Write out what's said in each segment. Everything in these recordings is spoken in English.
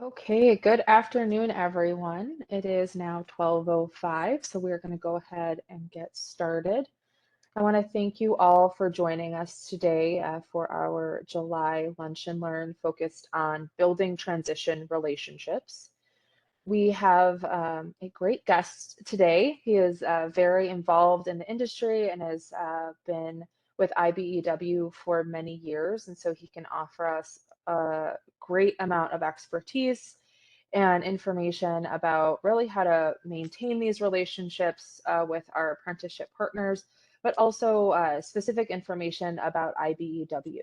Okay, good afternoon, everyone. It is now 12:05, so we're going to go ahead and get started. I want to thank you all for joining us today for our July Lunch and Learn focused on building transition relationships. We have a great guest today. He is very involved in the industry and has been with IBEW for many years, and so he can offer us a great amount of expertise and information about really how to maintain these relationships with our apprenticeship partners, but also specific information about IBEW.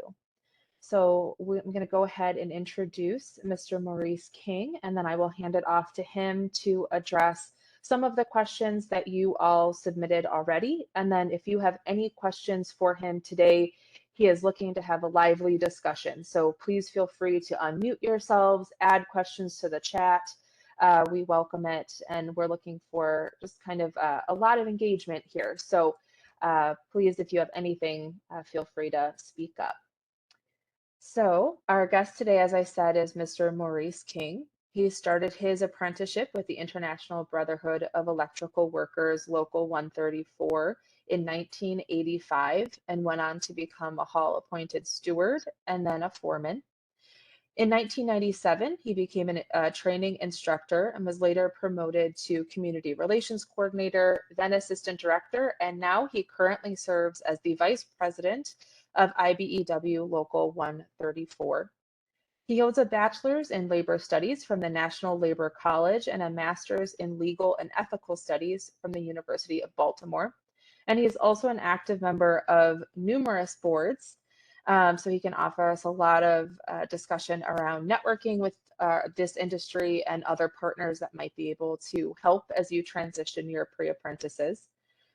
So I'm going to go ahead and introduce Mr. Maurice King, and then I will hand it off to him to address some of the questions that you all submitted already. And then if you have any questions for him today, he is looking to have a lively discussion. So please feel free to unmute yourselves, add questions to the chat. We welcome it, and we're looking for just kind of a lot of engagement here. So please, if you have anything, feel free to speak up. So our guest today, as I said, is Mr. Maurice King. He started his apprenticeship with the International Brotherhood of Electrical Workers Local 134 in 1985 and went on to become a hall-appointed steward and then a foreman. In 1997, he became a training instructor and was later promoted to community relations coordinator, then assistant director, and now he currently serves as the vice president of IBEW Local 134. He holds a bachelor's in labor studies from the National Labor College and a master's in legal and ethical studies from the University of Baltimore. And he is also an active member of numerous boards. So he can offer us a lot of discussion around networking with this industry and other partners that might be able to help as you transition your pre-apprentices.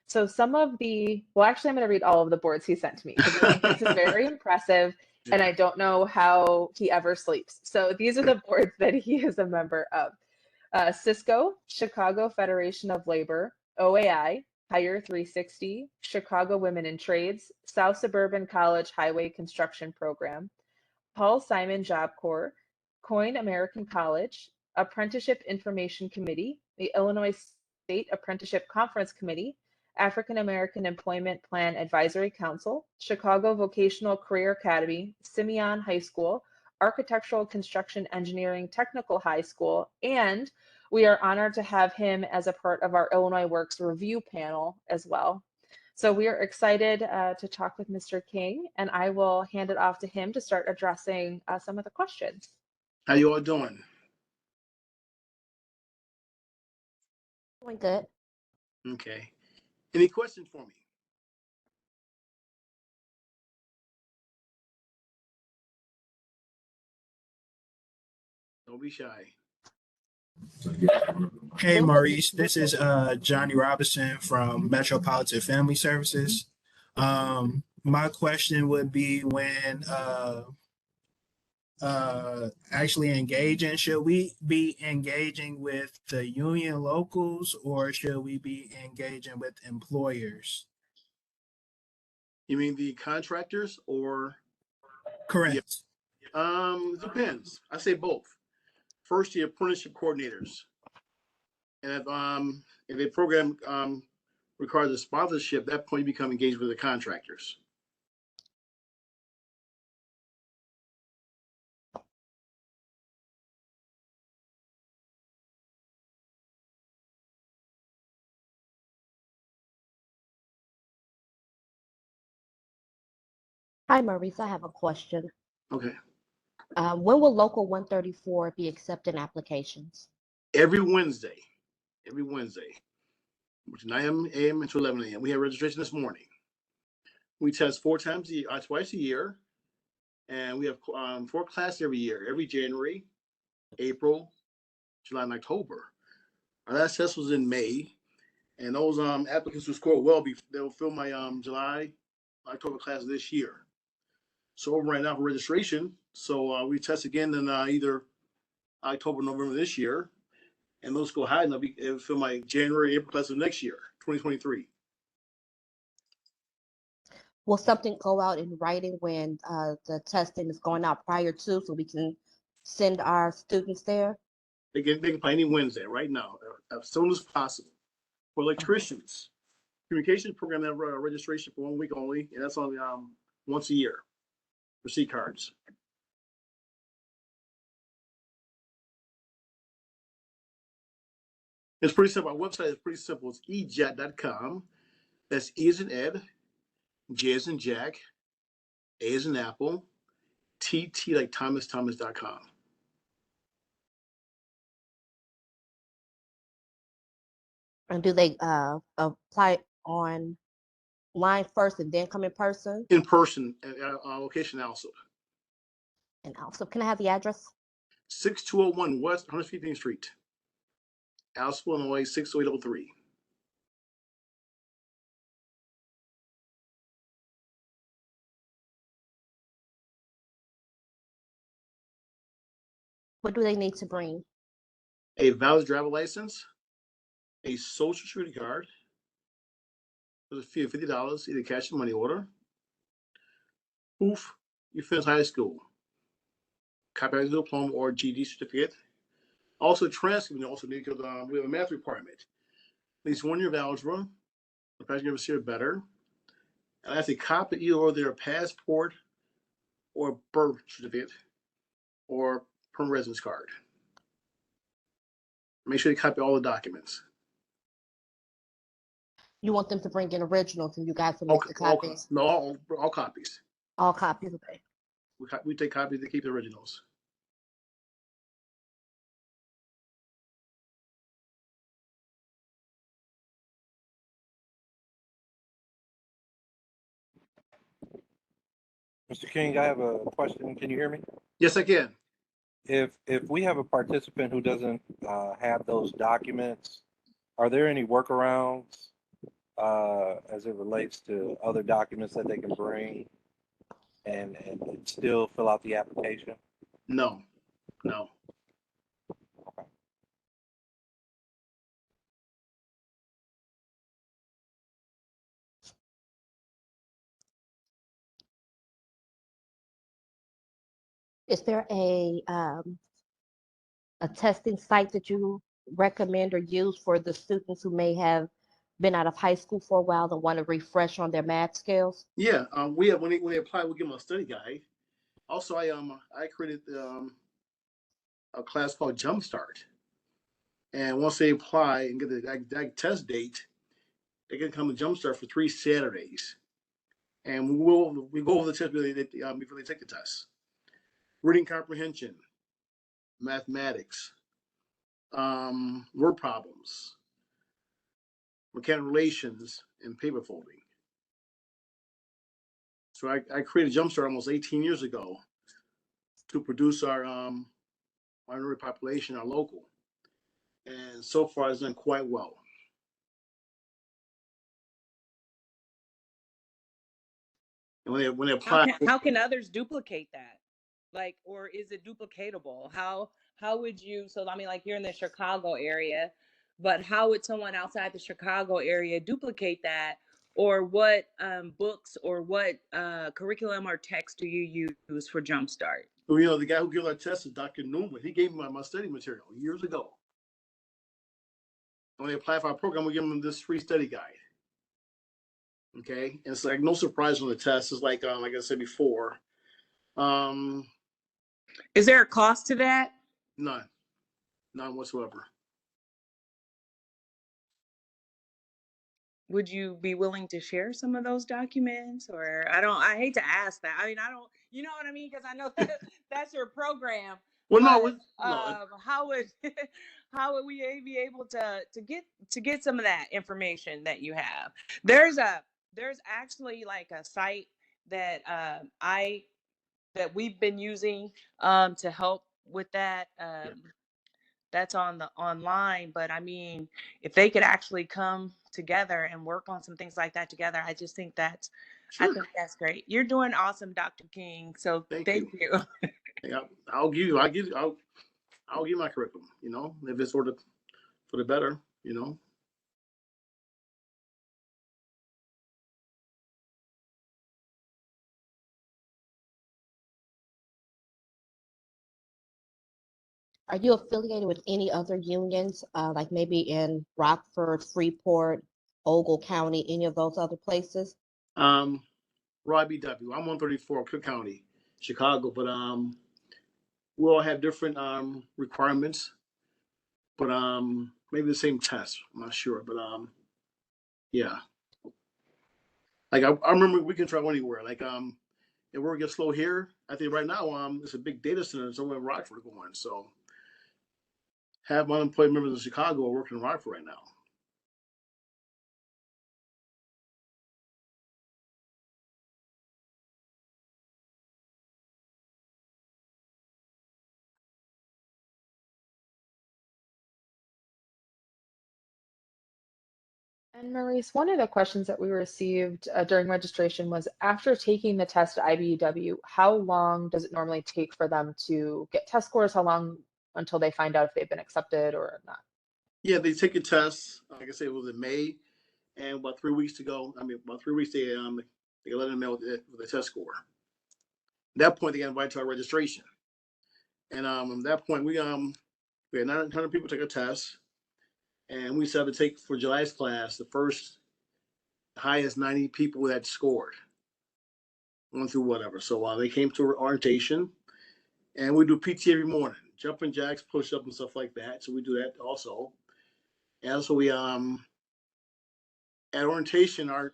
So some of well, actually, I'm going to read all of the boards he sent to me because I think this is very impressive, and I don't know how he ever sleeps. So these are the boards that he is a member of. Cisco, Chicago Federation of Labor, OAI, Hire 360, Chicago Women in Trades, South Suburban College Highway Construction Program, Paul Simon Job Corps, Coin American College, Apprenticeship Information Committee, the Illinois State Apprenticeship Conference Committee, African American Employment Plan Advisory Council, Chicago Vocational Career Academy, Simeon High School, Architectural Construction Engineering Technical High School, and we are honored to have him as a part of our Illinois Works review panel as well. So we are excited to talk with Mr. King, and I will hand it off to him to start addressing some of the questions. How you all doing? Doing good. Okay. Any questions for me? Don't be shy. Hey Maurice, this is Johnny Robinson from Metropolitan Family Services. My question would be when actually engaging, should we be engaging with the union locals or should we be engaging with employers? You mean the contractors or? Correct. It depends. I say both. First, the apprenticeship coordinators. And if a program requires a sponsorship, at that point you become engaged with the contractors. Hi, Maurice. I have a question. Okay. When will Local 134 be accepting applications? Every Wednesday, which is 9 a.m. until 11 a.m. We had registration this morning. We test twice a year, and we have 4 classes every year, every January, April, July, and October. Our last test was in May, and those applicants who scored well, they'll fill my July, October class this year. So we're right now for registration. So we test again in either October, November this year, and those go high, and it'll fill my January, April class of next year, 2023. Will something go out in writing when the testing is going out prior to, so we can send our students there? They can apply any Wednesday right now, as soon as possible. For electricians, communications program that registration for 1 week only, and that's only once a year for C cards. It's pretty simple. Our website is pretty simple. It's ejet.com. That's E as in Ed, J as in Jack, A as in Apple, TT like Thomas.com. And do they apply online first and then come in person? In person at our location also. And also, can I have the address? 6201 West 115th Street, Alsville, Illinois 60803. What do they need to bring? A valid driver license, a social security card, with a fee of $50, either cash or money order. Proof you finished high school. Copy of the diploma or GED certificate. Also, transcript you also need because we have a math requirement. At least 1 year of algebra, the past year of year better. And that's a copy either of their passport or birth certificate or permanent residence card. Make sure you copy all the documents. You want them to bring in originals and you guys will make the copies? No, all copies. All copies, okay. We take copies to keep the originals. Mr. King, I have a question. Can you hear me? Yes, I can. If we have a participant who doesn't have those documents, are there any workarounds as it relates to other documents that they can bring and still fill out the application? No. Is there a testing site that you recommend or use for the students who may have been out of high school for a while and want to refresh on their math skills? Yeah, we have when they apply, we give them a study guide. Also, I created a class called Jumpstart, and once they apply and get the test date, they can come to Jumpstart for 3 Saturdays, and we go over the test before they take the test. Reading comprehension, mathematics, word problems, mechanical relations, and paper folding. So I created Jumpstart almost 18 years ago to produce our minority population, our local, and so far it's done quite well. And when they apply, how can others duplicate that? Like, or is it duplicatable? How would you? So I mean, like you're in the Chicago area, but how would someone outside the Chicago area duplicate that? Or what books or what curriculum or text do you use for Jumpstart? the guy who gave our test is Dr. Newman. He gave me my study material years ago. When they apply for our program, we give them this free study guide. Okay, and it's like no surprise on the test. It's like I said before, Is there a cost to that? none whatsoever. Would you be willing to share some of those documents? Or I hate to ask that. I mean, I don't, you know what I mean? Because I know that's your program. Well, but, no. How would how would we be able to get some of that information that you have? There's actually like a site that that we've been using to help with that. That's on the online, but I mean, if they could actually come together and work on some things like that together, I just think that's Sure. I think that's great. You're doing awesome, Dr. King. So thank you. Yeah, I'll give you my curriculum, if it's for the better, Are you affiliated with any other unions, like maybe in Rockford, Freeport, Ogle County, any of those other places? Rod BW. I'm 134, Cook County, Chicago, but we all have different requirements, but maybe the same test. I'm not sure, but yeah. Like I remember we can travel anywhere. Like if work gets slow here, I think right now it's a big data center somewhere in Rockford going. So half my unemployed members in Chicago are working in Rockford right now. And Maurice, one of the questions that we received during registration was after taking the test at IBEW, how long does it normally take for them to get test scores? How long until they find out if they've been accepted or not? Yeah, they take a test. Like I said, it was in May, and about 3 weeks to go. About 3 weeks they let them know with the test score. At that point, they got invited to our registration, and at that point we had 900 people take a test, and we decided to take for July's class the first highest 90 people that scored, went through whatever. So they came to orientation, and we do PT every morning, jumping jacks, push up, and stuff like that. So we do that also. And so we at orientation, our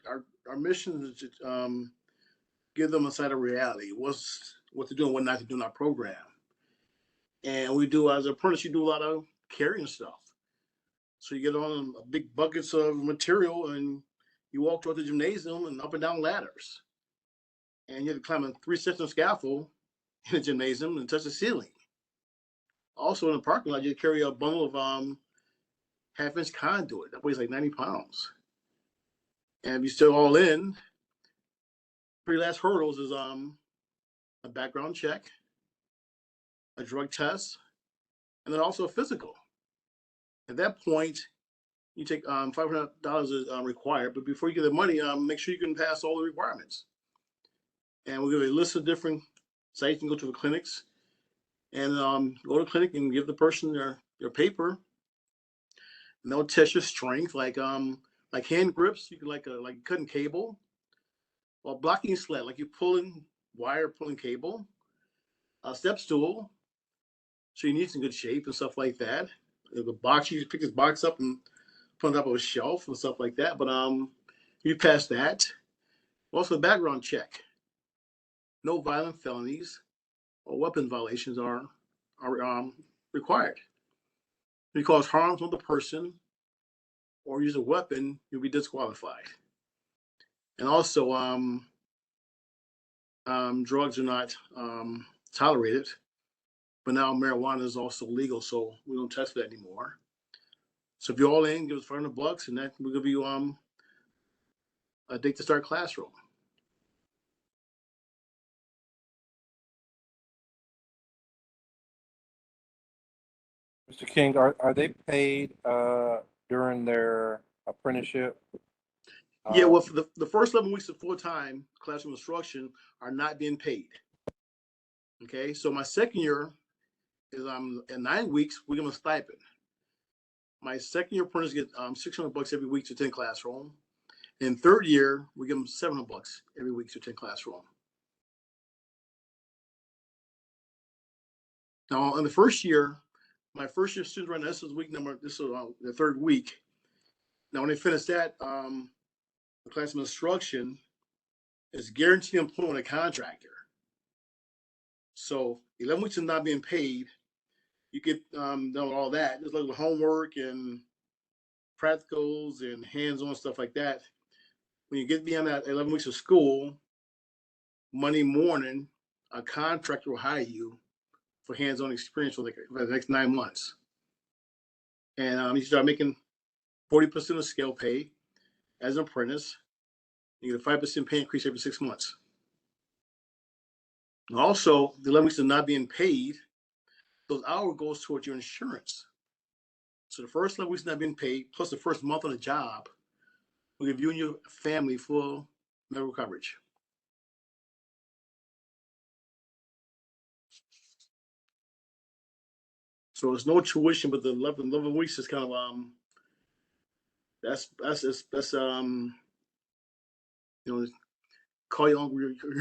mission is to give them a side of reality, what to do and what not to do in our program. And we do, as an apprentice, you do a lot of carrying stuff. So you get on big buckets of material and you walk toward the gymnasium and up and down ladders. And you have to climb a 3-section scaffold in the gymnasium and touch the ceiling. Also in the parking lot, you carry a bundle of half-inch conduit that weighs like 90 pounds. And if you're still all in, three last hurdles is a background check, a drug test, and then also a physical. At that point, you take $500 is required, but before you get the money, make sure you can pass all the requirements. And we'll give a list of different sites. You can go to the clinics and go to the clinic and give the person their paper, and they'll test your strength, like hand grips. You can like cutting cable, or blocking sled, like you're pulling wire, pulling cable, a step stool, so your knees in good shape and stuff like that. The box, you pick this box up and put on top of a shelf and stuff like that. But you pass that. Also, background check. No violent felonies or weapon violations are required. If you cause harm to the person or use a weapon, you'll be disqualified. And also, drugs are not tolerated. But now marijuana is also legal, so we don't test for that anymore. So if you're all in, give us $500, and that will give you a date to start classroom. Mr. King, are they paid during their apprenticeship? Yeah, well, for the first 11 weeks of full-time classroom instruction are not being paid. Okay, so my second year is at 9 weeks, we give them a stipend. My second year apprentices get $600 every week to attend classroom. In third year, we give them $700 every week to attend classroom. Now, in the first year, my first year students right now, this is the third week. Now, when they finish that, the classroom instruction is guaranteed employment with a contractor. So 11 weeks of not being paid, you get done with all that. Just like with homework and practicals and hands-on stuff like that. When you get beyond that 11 weeks of school, Monday morning, a contractor will hire you for hands-on experience for the next 9 months. And you start making 40% of scale pay as an apprentice. You get a 5% pay increase every 6 months. Also, the 11 weeks of not being paid, those hours goes towards your insurance. So the first 11 weeks not being paid, plus the first month on the job, will give you and your family full medical coverage. So there's no tuition, but the 11 weeks is kind of that's you know, call your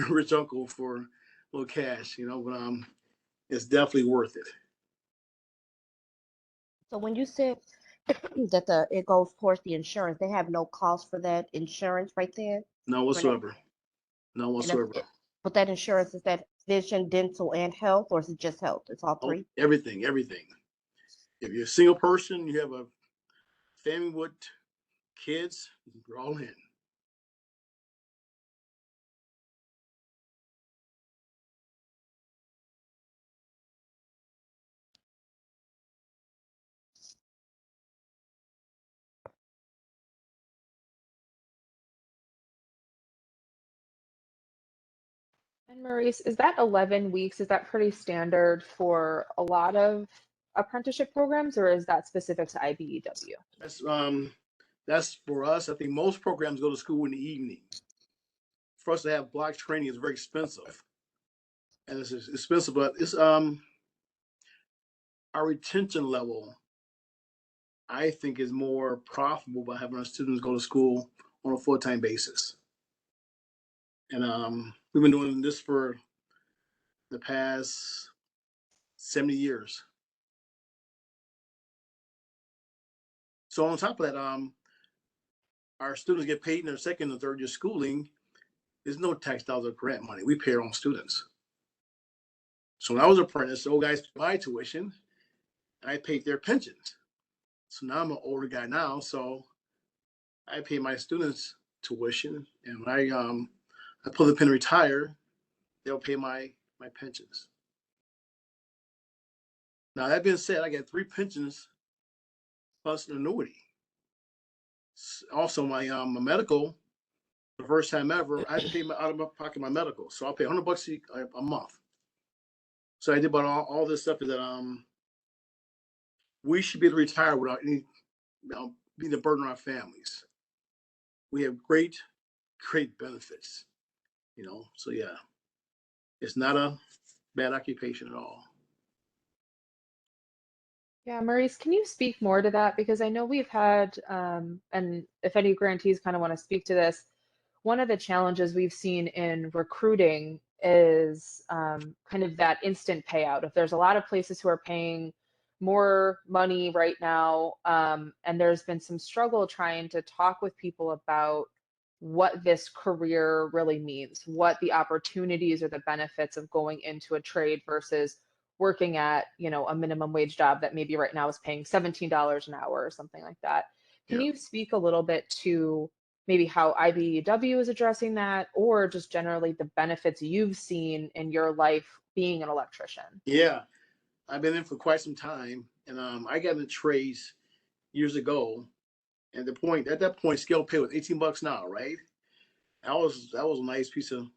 rich uncle for a little cash, but it's definitely worth it. So when you said that it goes towards the insurance, they have no cost for that insurance right there? No whatsoever. No And whatsoever. but that insurance, is that vision, dental, and health, or is it just health? It's all Oh, three? everything. If you're a single person, you have a family with kids, you're all in. And Maurice, is that 11 weeks, is that pretty standard for a lot of apprenticeship programs, or is that specific to IBEW? That's for us. I think most programs go to school in the evening. For us to have block training is very expensive. And it's expensive, but it's our retention level, I think, is more profitable by having our students go to school on a full-time basis. And we've been doing this for the past 70 years. So on top of that, our students get paid in their second and third year schooling. There's no tax dollars or grant money. We pay our own students. So when I was an apprentice, the old guys paid my tuition, and I paid their pensions. So now I'm an older guy now, so I pay my students tuition, and when I pull the pin and retire, they'll pay my pensions. Now that being said, I get 3 pensions plus an annuity. Also, my medical, the first time ever, I pay out of my pocket my medical, so I'll pay $100 a month. So I did about all this stuff that we should be able to retire without any being a burden on our families. We have great benefits, So yeah, it's not a bad occupation at all. Yeah, Maurice, can you speak more to that? Because I know we've had, and if any grantees kind of want to speak to this, one of the challenges we've seen in recruiting is kind of that instant payout. If there's a lot of places who are paying more money right now, and there's been some struggle trying to talk with people about what this career really means, what the opportunities or the benefits of going into a trade versus working at, a minimum wage job that maybe right now is paying $17 an hour or something like that. Can Yeah. you speak a little bit to maybe how IBEW is addressing that, or just generally the benefits you've seen in your life being an electrician? Yeah, I've been in for quite some time, and I got into trades years ago. And at that point, scale pay was $18 an hour, right? That was a nice piece of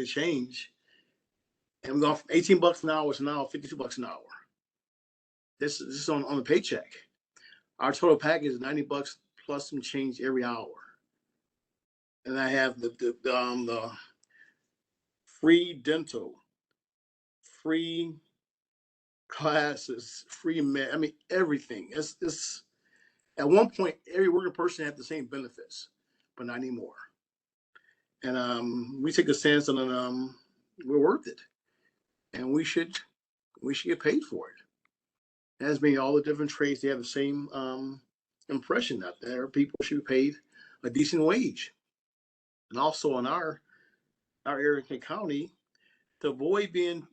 change. And we're going from $18 an hour to now $52 an hour. This is on the paycheck. Our total package is $90 plus some change every hour. And I have the free dental, free classes, free med. I mean everything. It's at one point every working person had the same benefits, but not anymore. And we take a stance on it. We're worth it, and we should get paid for it. As being all the different trades, they have the same impression that there people should be paid a decent wage, and also in our area in county, to avoid being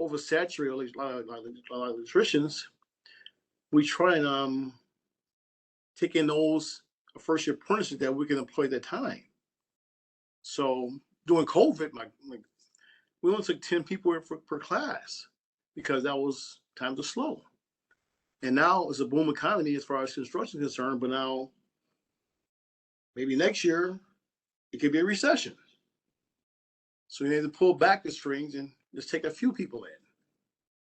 oversaturated, like a lot of electricians, we try and take in those first year apprentices that we can employ at that time. So during COVID, we only took 10 people per class because that was time to slow. And now it's a boom economy as far as construction is concerned, but now maybe next year it could be a recession. So we need to pull back the strings and just take a few people in.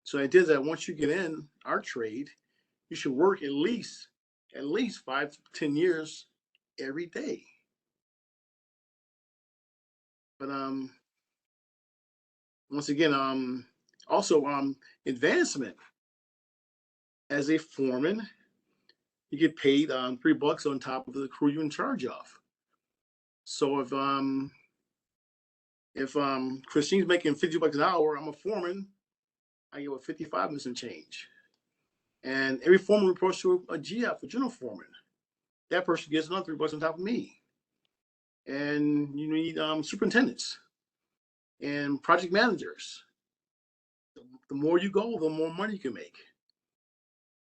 So the idea is that once you get in our trade, you should work at least 5 to 10 years every day. But once again, also advancement. as a foreman, you get paid $3 on top of the crew you're in charge of. So if Christine's making $50 an hour, I'm a foreman, I get 55 and some change. And every foreman reports to a GF, a general foreman. That person gets another $3 on top of me. And you need superintendents and project managers. The more you go, the more money you can make.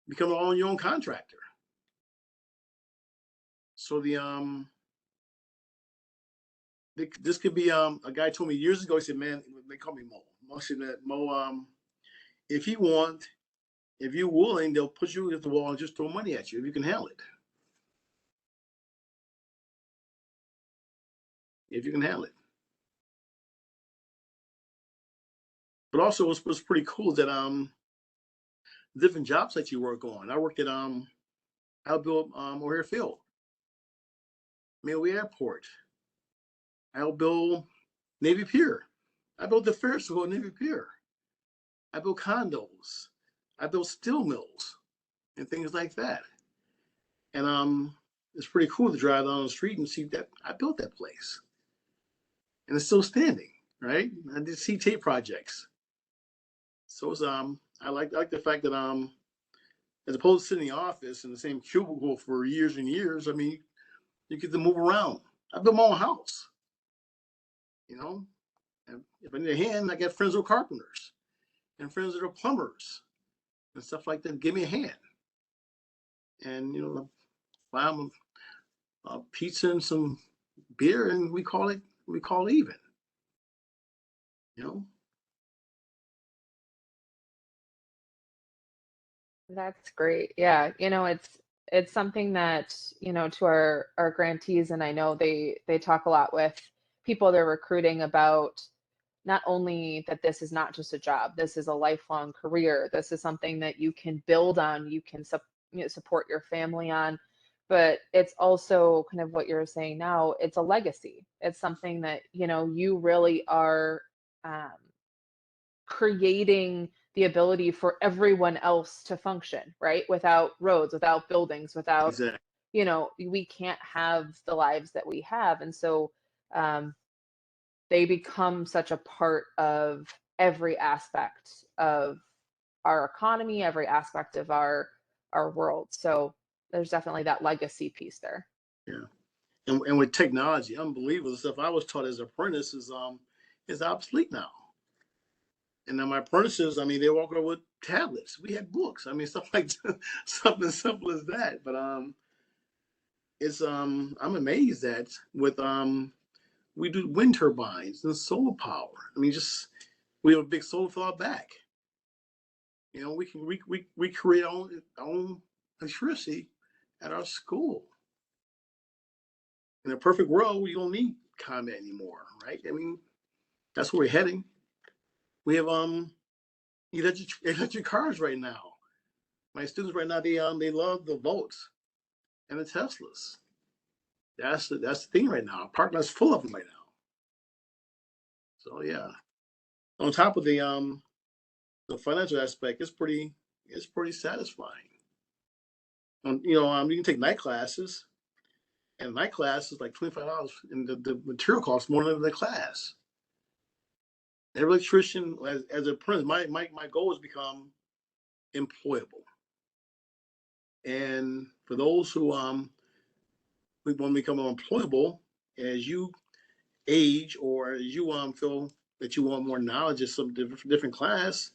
Become your own contractor. So this could be a guy told me years ago. He said, "Man, they call me Mo. Mo said that Mo, if you you're willing, they'll put you at the wall and just throw money at you if you can handle it. If you can handle it." But also, what's pretty cool that different jobs that you work on. I worked at Albill O'Hare Field, Midway Airport. I helped build Navy Pier. I built the Ferris wheel at Navy Pier. I built condos. I built steel mills and things like that. And it's pretty cool to drive down the street and see that I built that place, and it's still standing. Right? I did CT projects, so it's I like the fact that as opposed to sitting in the office in the same cubicle for years and years. I mean, you get to move around. I built my own house. You know, and if I need a hand, I got friends who are carpenters and friends that are plumbers and stuff like that. Give me a hand, and buy them a pizza and some beer, and we call it even. You know. That's great. Yeah, it's something that, to our grantees, and I know they talk a lot with people they're recruiting about not only that this is not just a job, this is a lifelong career. This is something that you can build on, you can support your family on, but it's also kind of what you're saying now, it's a legacy. It's something that, you really are um, creating the ability for everyone else to function, right? Without roads, without buildings, without, Exactly. we can't have the lives that we have. And so they become such a part of every aspect of our economy, every aspect of our world. So there's definitely that legacy piece there. Yeah. And with technology, unbelievable stuff I was taught as an apprentice is obsolete now. And then my apprentices, I mean, they walk around with tablets. We had books. I mean, stuff like something simple as that. But it's I'm amazed that with we do wind turbines and solar power. I mean, just we have a big solar field back. We can we create our own electricity at our school. In a perfect world, we don't need comment anymore, right? I mean, that's where we're heading. We have electric cars right now. My students right now, they love the Volts and the Teslas. That's the thing right now. Our parking lot's full of them right now. So yeah. On top of the financial aspect, it's pretty satisfying. You can take night classes, and night class is like $25, and the material costs more than the class. Every electrician, as a apprentice, my goal is to become employable. And for those who we want to become employable, as you age or as you feel that you want more knowledge of some different class,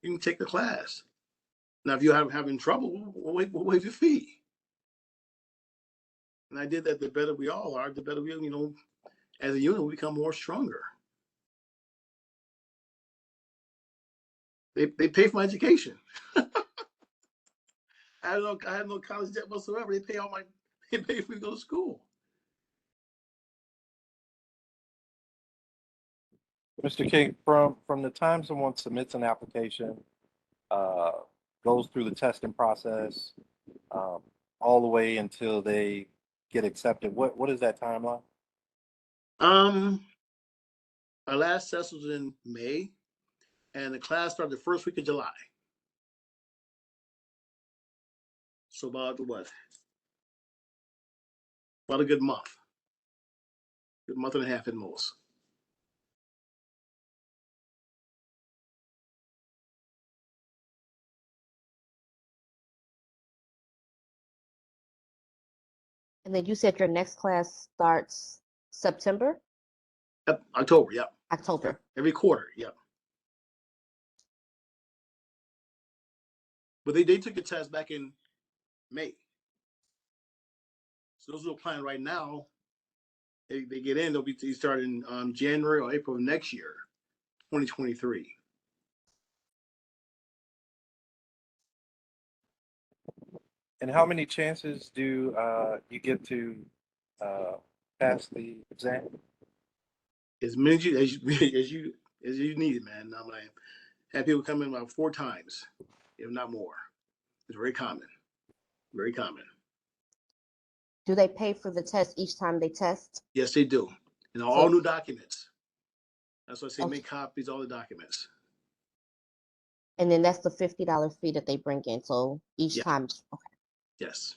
you can take the class. Now, if you're having trouble, we'll waive your fee. And I did that. The better we all are, the better we, as a unit, we become more stronger. They pay for my education. I had no college debt whatsoever. They pay for me to go to school. Mr. King, from the time someone submits an application, uh, goes through the testing process, all the way until they get accepted, what is that timeline? My last test was in May, and the class started the first week of July. So about what? About a good month. Good month and a half at most. And then you said your next class starts September, Yep, October, yep. October. Every quarter, yep. But they took a test back in May. So those who are applying right now, they get in, they'll be starting January or April of next year, 2023. And how many chances do you get to pass the exam? As many as you need it, man. I'm like, had people come in about 4 times, if not more. It's very common. Very common. Do they pay for the test each time they test? Yes, they do. And all So- new documents. That's why I say Okay. make copies, all the documents. And then that's the $50 fee that they bring in. So each Yeah. time, okay. Yes.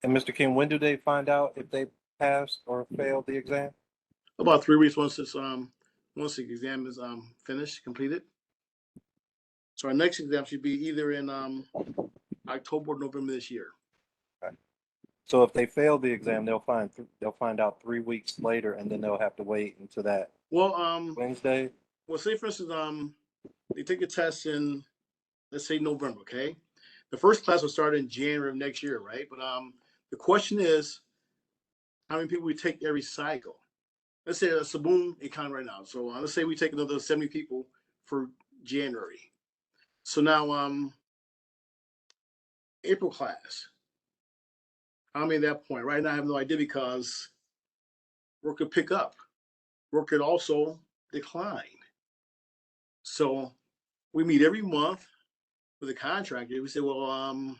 And Mr. King, when do they find out if they passed or failed the exam? About 3 weeks once the exam is finished, completed. So our next exam should be either in October or November this year. Okay. So if they fail the exam, they'll find out 3 weeks later, and then they'll have to wait until that Well, Wednesday. well, say for instance, they take a test in, let's say November, okay? The first class will start in January of next year, right? But the question is, how many people we take every cycle? Let's say it's a boom economy right now. So let's say we take another 70 people for January. So now, April class. How many at that point? Right now, I have no idea because work could pick up. Work could also decline. So we meet every month with a contractor. We say, well,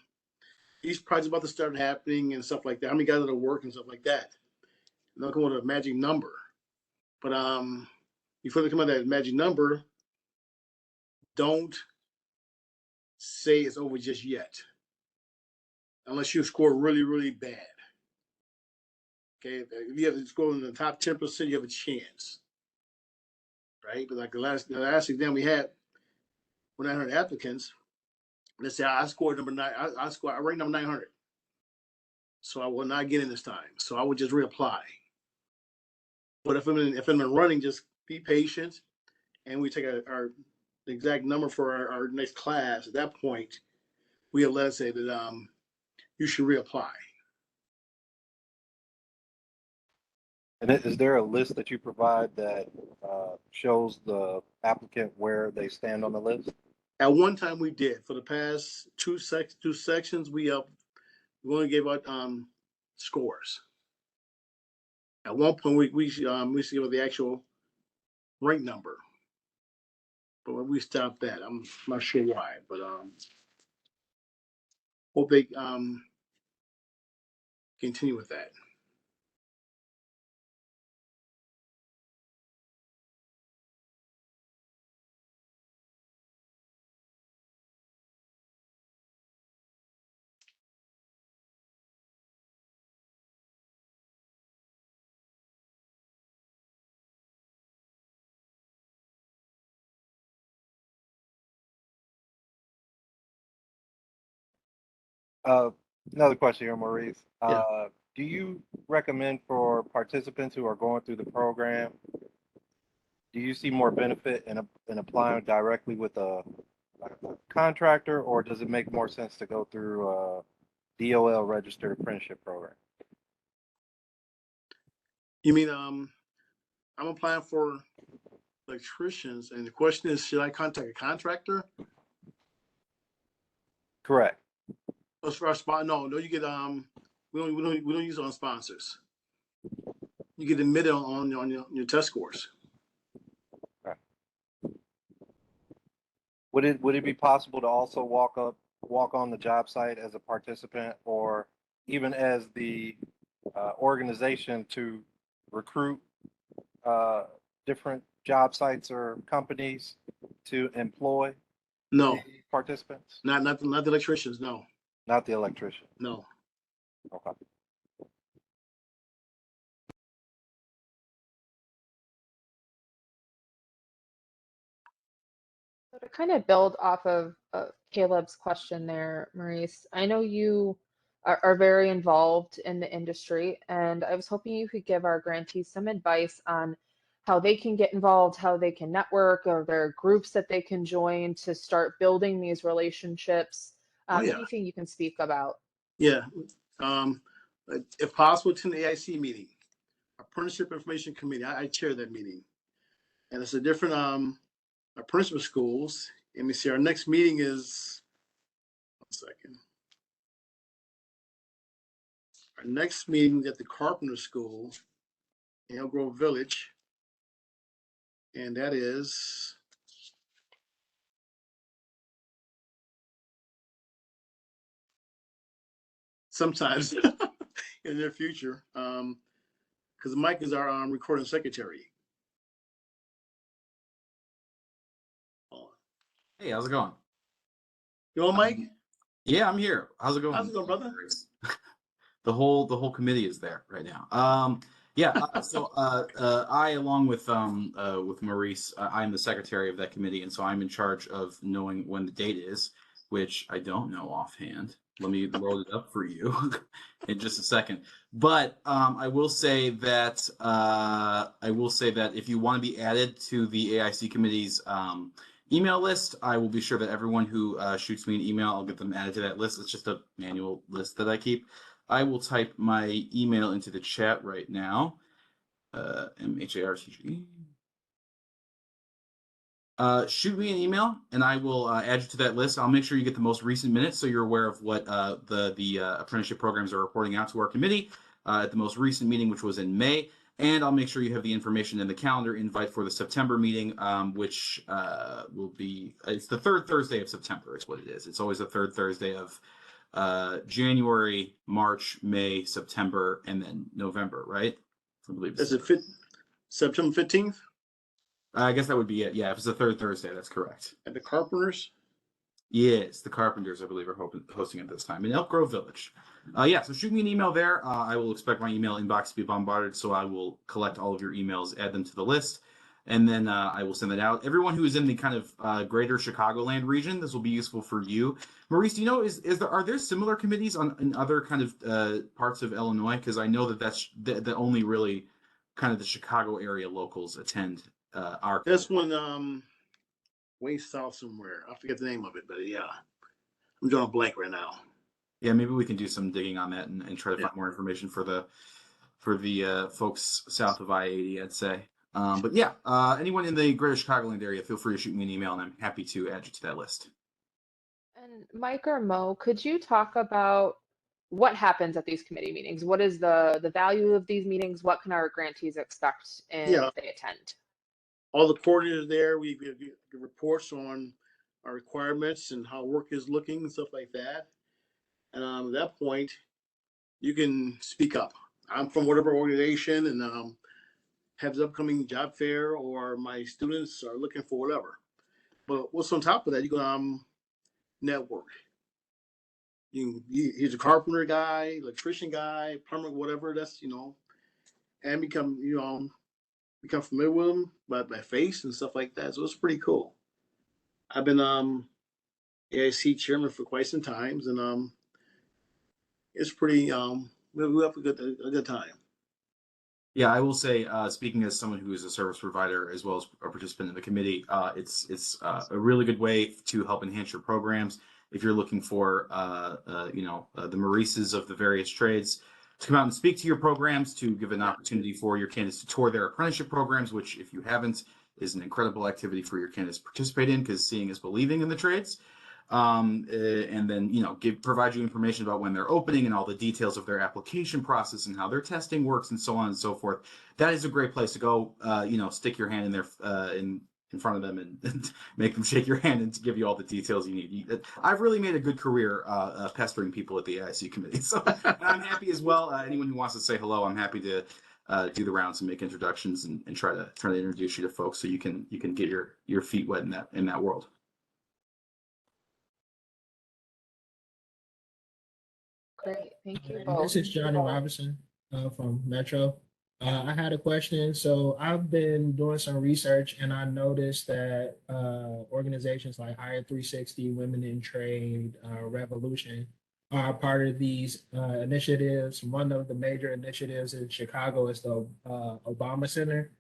these projects about to start happening and stuff like that. How many guys are to work and stuff like that? And they'll come with a magic number. But before they come out with that magic number, don't say it's over just yet. Unless you score really, really bad. Okay, if you have to score in the top 10%, you have a chance. Right? But like the last exam we had, with 900 applicants, let's say I scored number 9, I ranked number 900. So I will not get in this time. So I would just reapply. But if I'm in running, just be patient, and we take our exact number for our next class. At that point, we have let us say that you should reapply. And is there a list that you provide that shows the applicant where they stand on the list? At one time, we did. For the past two sections, we only gave out scores. At one point, we should give out the actual rank number, but when we stopped that, I'm not sure why. But hope they continue with that. Another question here, Maurice. Yeah. Do you recommend for participants who are going through the program, do you see more benefit in applying directly with a contractor, or does it make more sense to go through a DOL registered apprenticeship program? You mean I'm applying for electricians, and the question is, should I contact a contractor? Correct. As far as no, you get we don't use it on sponsors. You get admitted on your test scores. Would it be possible to also walk on the job site as a participant, or even as the organization to recruit different job sites or companies to employ No, the participants? not the electricians. No, Not the electrician. no. Okay. So to kind of build off of Caleb's question there, Maurice, I know you are very involved in the industry, and I was hoping you could give our grantees some advice on how they can get involved, how they can network, or there are groups that they can join to start building these relationships. Oh yeah, Anything you can speak about. yeah. Um, if possible, attend the AIC meeting, Apprenticeship Information Committee. I chair that meeting, and it's a different apprenticeship schools. Let me see. Our next meeting is 1 second. Our next meeting is at the Carpenter School in Elk Grove Village, and that is sometimes in the near future. Because Mike is our recording secretary. Hey, how's it going? You on, Mike? Yeah, I'm here. How's it going? How's it going, brother? The whole committee is there right now. I, along with Maurice, I'm the secretary of that committee, and so I'm in charge of knowing when the date is, which I don't know offhand. Let me load it up for you in just a second. But I will say that if you want to be added to the AIC committee's email list, I will be sure that everyone who shoots me an email, I'll get them added to that list. It's just a manual list that I keep. I will type my email into the chat right now. MHARTG. Shoot me an email and I will add you to that list. I'll make sure you get the most recent minutes so you're aware of what the apprenticeship programs are reporting out to our committee at the most recent meeting, which was in May. And I'll make sure you have the information in the calendar invite for the September meeting, which will be, it's the third Thursday of September is what it is. It's always the third Thursday of January, March, May, September, and then November, right? I believe Is it September 15th I guess that would be it. Yeah, if it's the third Thursday, that's correct. at the Carpenters? Yes, the Carpenters, I believe, are hosting it this time in Elk Grove Village. So shoot me an email there. I will expect my email inbox to be bombarded, so I will collect all of your emails, add them to the list, and then I will send it out. Everyone who is in the kind of greater Chicagoland region, this will be useful for you. Maurice, do you know, are there similar committees in other kind of parts of Illinois? Because I know that's the only really kind of the Chicago area locals attend our. This one, way south somewhere. I forget the name of it, but yeah, I'm drawing a blank right now. Yeah, maybe we can do some digging on that and try to find more information for the folks south of I-80, I'd say. But yeah, anyone in the greater Chicagoland area, feel free to shoot me an email and I'm happy to add you to that list. And Mike or Mo, could you talk about what happens at these committee meetings? What is the value of these meetings? What can our grantees expect if they attend? All the coordinators there, we give reports on our requirements and how work is looking and stuff like that. And at that point, you can speak up. I'm from whatever organization and have the upcoming job fair, or my students are looking for whatever. But what's on top of that, you can network. He's a carpenter guy, electrician guy, plumber, whatever. That's and become familiar with them by face and stuff like that. So it's pretty cool. I've been AIC chairman for quite some times, and it's pretty we have a good time. Yeah, I will say, speaking as someone who is a service provider as well as a participant in the committee, it's a really good way to help enhance your programs. If you're looking for the Maurices of the various trades to come out and speak to your programs, to give an opportunity for your candidates to tour their apprenticeship programs, which if you haven't is an incredible activity for your candidates to participate in, because seeing is believing in the trades. And then provide you information about when they're opening and all the details of their application process and how their testing works and so on and so forth. That is a great place to go. Stick your hand in in front of them and make them shake your hand and to give you all the details you need. I've really made a good career pestering people at the AIC committee. So I'm happy as well. Anyone who wants to say hello, I'm happy to do the rounds and make introductions and try to introduce you to folks so you can get your feet wet in that world. Great, thank you This both. is Johnny Robinson from Metro. I had a question. So I've been doing some research and I noticed that organizations like Hire 360, Women in Trade, Revolution are part of these initiatives. One of the major initiatives in Chicago is the Obama Center.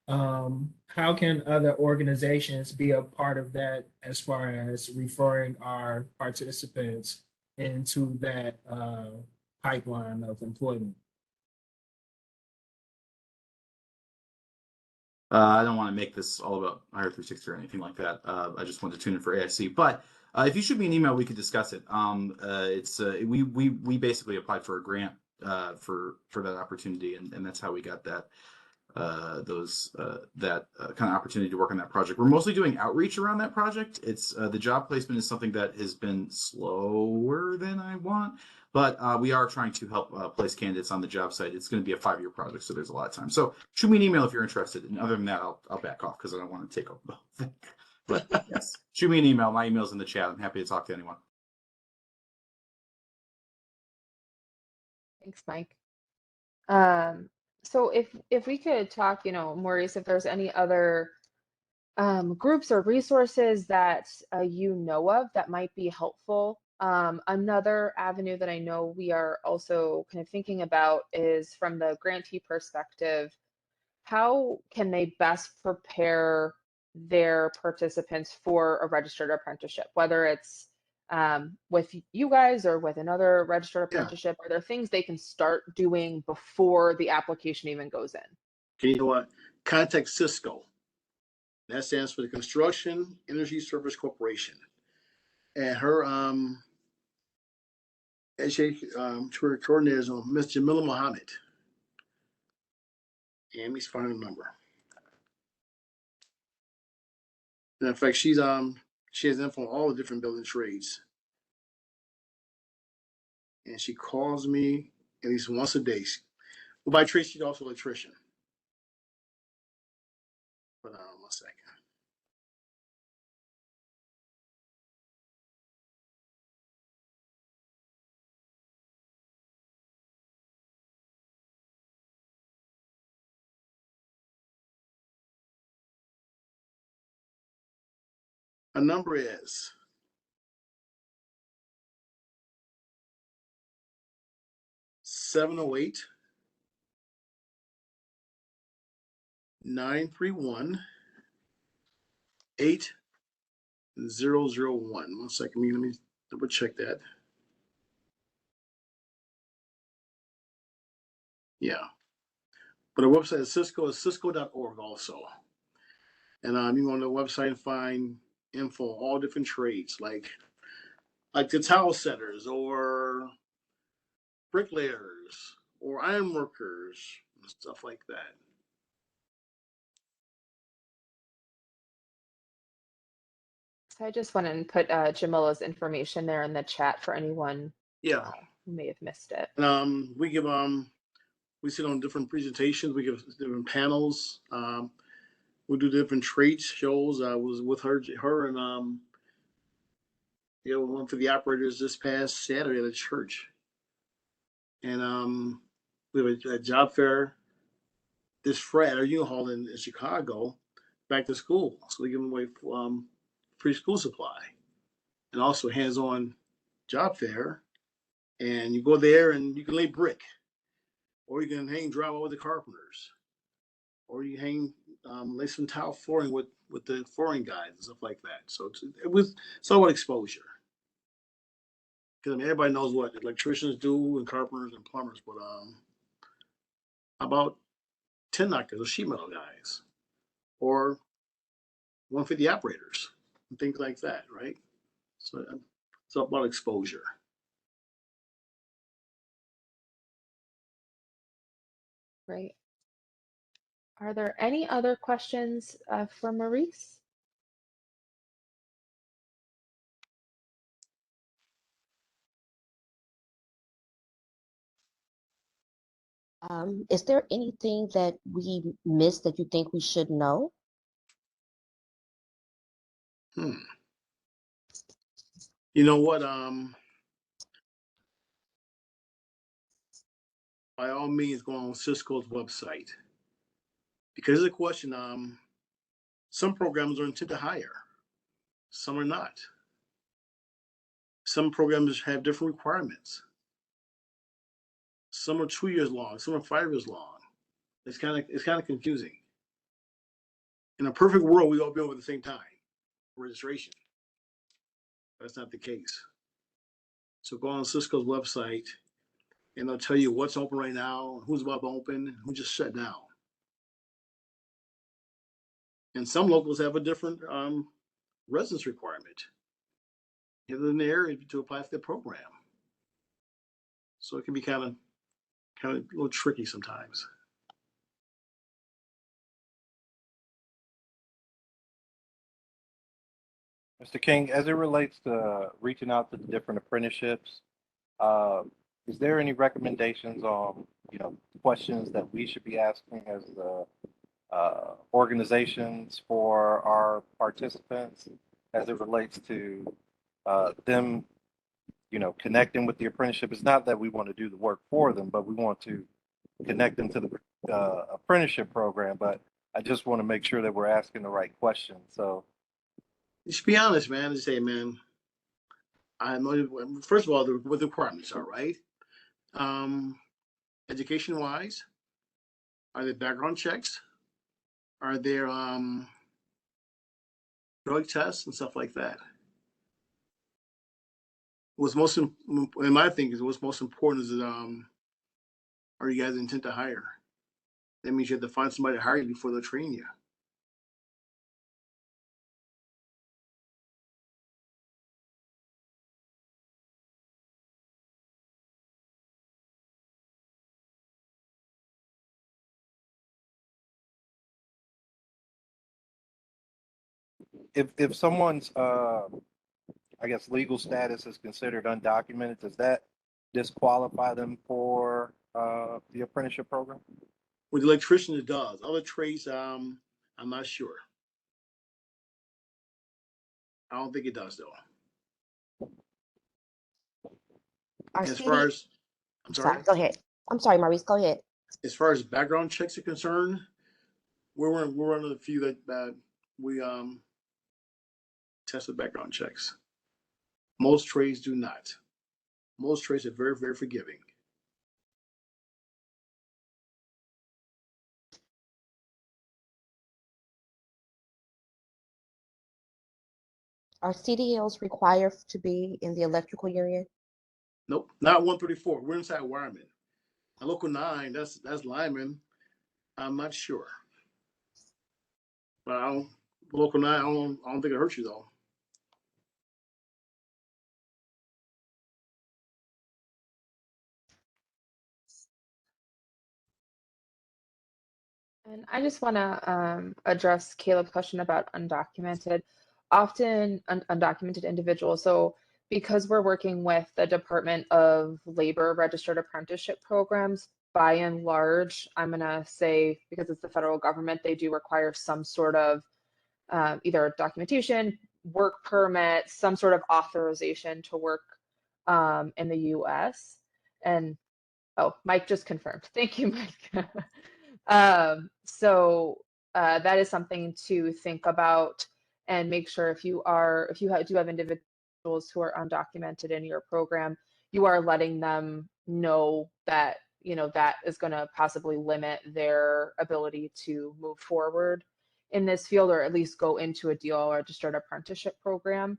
How can other organizations be a part of that as far as referring our participants into that pipeline of employment? I don't want to make this all about Hire 360 or anything like that. I just wanted to tune in for AIC. But if you shoot me an email, we could discuss it. We basically applied for a grant for that opportunity, and that's how we got that kind of opportunity to work on that project. We're mostly doing outreach around that project. It's the job placement is something that has been slower than I want, but we are trying to help place candidates on the job site. It's going to be a 5-year project, so there's a lot of time. So shoot me an email if you're interested. And other than that, I'll back off because I don't want to take over the whole thing. But yes, shoot me an email. My email's in the chat. I'm happy to talk to anyone. Thanks, Mike. So if we could talk, Maurice, if there's any other groups or resources that you know of that might be helpful. Another avenue that I know we are also kind of thinking about is from the grantee perspective, how can they best prepare their participants for a registered apprenticeship, whether it's with you guys or with another registered apprenticeship? Are there things they can start doing before the application even goes in? Okay, you know what? Contact Cisco. That stands for the Construction Energy Service Corporation. And her coordinator is Ms. Jamila Mohammed. And let me find her number. And in fact, she has info on all the different building trades. And she calls me at least once a day. Well, by trade, she's also an electrician. But 1 second. Her number is 708-931-8001. 1 second, let me double check that. Yeah. But our website is cisco.org also. And you go on the website and find info on all different trades, like the towel setters or bricklayers or iron workers and stuff like that. So I just went and put Jamila's information there in the chat for anyone who may have missed it. And we sit on different presentations. We give different panels. We do different trade shows. I was with her and one for the operators this past Saturday at the church. And we have a job fair this Friday at our union hall in Chicago, back to school. So we give away free school supply and also hands-on job fair. And you go there and you can lay brick, or you can hang drywall with the carpenters, or you hang lay some tile flooring with the flooring guys and stuff like that. So it's all about exposure. Because everybody knows what electricians do and carpenters and plumbers, but about tin knockers or sheet metal guys, or 150 operators and things like that, right? So it's all about exposure. Great. Are there any other questions for Maurice? Is there anything that we missed that you think we should know? Hmm. You know what? By all means, go on Cisco's website because there's a question. Some programs are intended to hire, some are not. Some programs have different requirements. Some are 2 years long, some are 5 years long. It's kind of confusing. In a perfect world, we all be over at the same time registration. That's not the case. So go on Cisco's website and they'll tell you what's open right now, who's about to open, who just shut down. And some locals have a different residence requirement. You live in the area to apply for the program. So it can be kind of a little tricky sometimes. Mr. King, as it relates to reaching out to the different apprenticeships, uh, is there any recommendations on, questions that we should be asking as the organizations for our participants as it relates to them, connecting with the apprenticeship? It's not that we want to do the work for them, but we want to connect them to the apprenticeship program. But I just want to make sure that we're asking the right questions. So You should be honest, man, and say, man, I know, first of all, what the requirements are, right? Um, Education wise, are there background checks? Are there drug tests and stuff like that? What's most, in my thinking, is what's most important is are you guys intent to hire? That means you have to find somebody to hire you before they'll train you. if someone's I guess legal status is considered undocumented, does that disqualify them for the apprenticeship program? With the electrician, it does. Other trades, I'm not sure. I don't think it does though. Our As far CD, as, I'm I'm sorry, sorry, go ahead. I'm sorry, Maurice, go ahead. as far as background checks are concerned, we're one of the few that we test with background checks. Most trades do not. Most trades are very, very forgiving. Are CDLs required to be in the electrical union? Nope, not 134. We're inside wireman. A local 9, that's lineman. I'm not sure. But local 9, I don't think it hurts you though. And I just want to address Caleb's question about undocumented, often undocumented individuals. So because we're working with the Department of Labor registered apprenticeship programs, by and large, I'm going to say because it's the federal government, they do require some sort of either documentation, work permit, some sort of authorization to work in the US. And oh, Mike just confirmed. Thank you, Mike. So that is something to think about and make sure if you do have individuals who are undocumented in your program, you are letting them know that that is going to possibly limit their ability to move forward in this field or at least go into a DL registered apprenticeship program.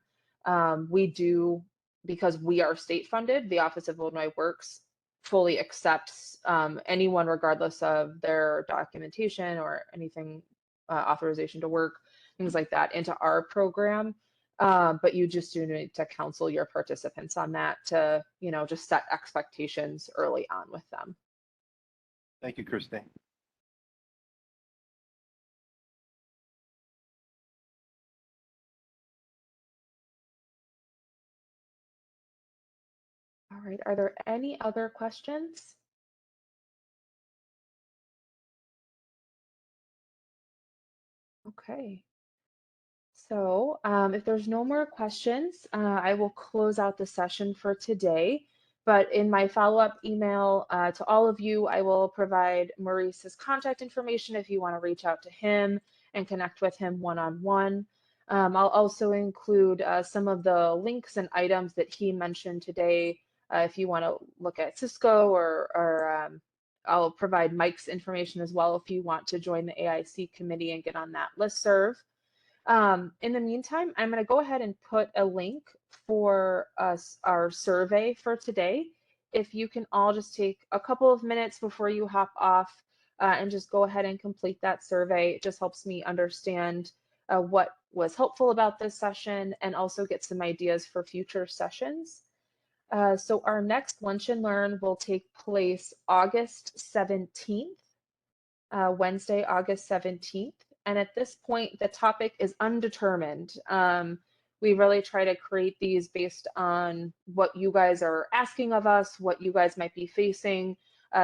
We do, because we are state funded, the Office of Illinois Works fully accepts anyone regardless of their documentation or anything, authorization to work, things like that, into our program. But you just do need to counsel your participants on that to, just set expectations early on with them. Thank you, Christine. All right, are there any other questions? Okay. So if there's no more questions, I will close out the session for today. But in my follow-up email to all of you, I will provide Maurice's contact information if you want to reach out to him and connect with him one-on-one. I'll also include some of the links and items that he mentioned today if you want to look at Cisco, or I'll provide Mike's information as well if you want to join the AIC committee and get on that listserv. In the meantime, I'm going to go ahead and put a link for our survey for today. If you can all just take a couple of minutes before you hop off and just go ahead and complete that survey. It just helps me understand what was helpful about this session and also get some ideas for future sessions. So our next Lunch and Learn will take place August 17th, Wednesday, August 17th. And at this point, the topic is undetermined. We really try to create these based on what you guys are asking of us, what you guys might be facing.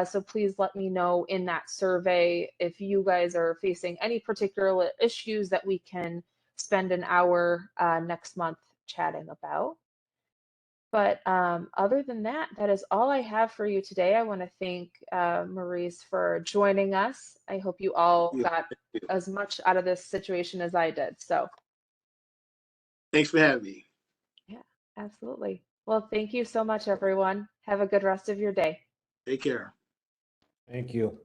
So please let me know in that survey if you guys are facing any particular issues that we can spend an hour next month chatting about. But other than that, that is all I have for you today. I want to thank Maurice for joining us. I hope you all got as much out of this situation as I did. So Thanks for having me. yeah, absolutely. Well, thank you so much, everyone. Have a good rest of your day. Take care. Thank you.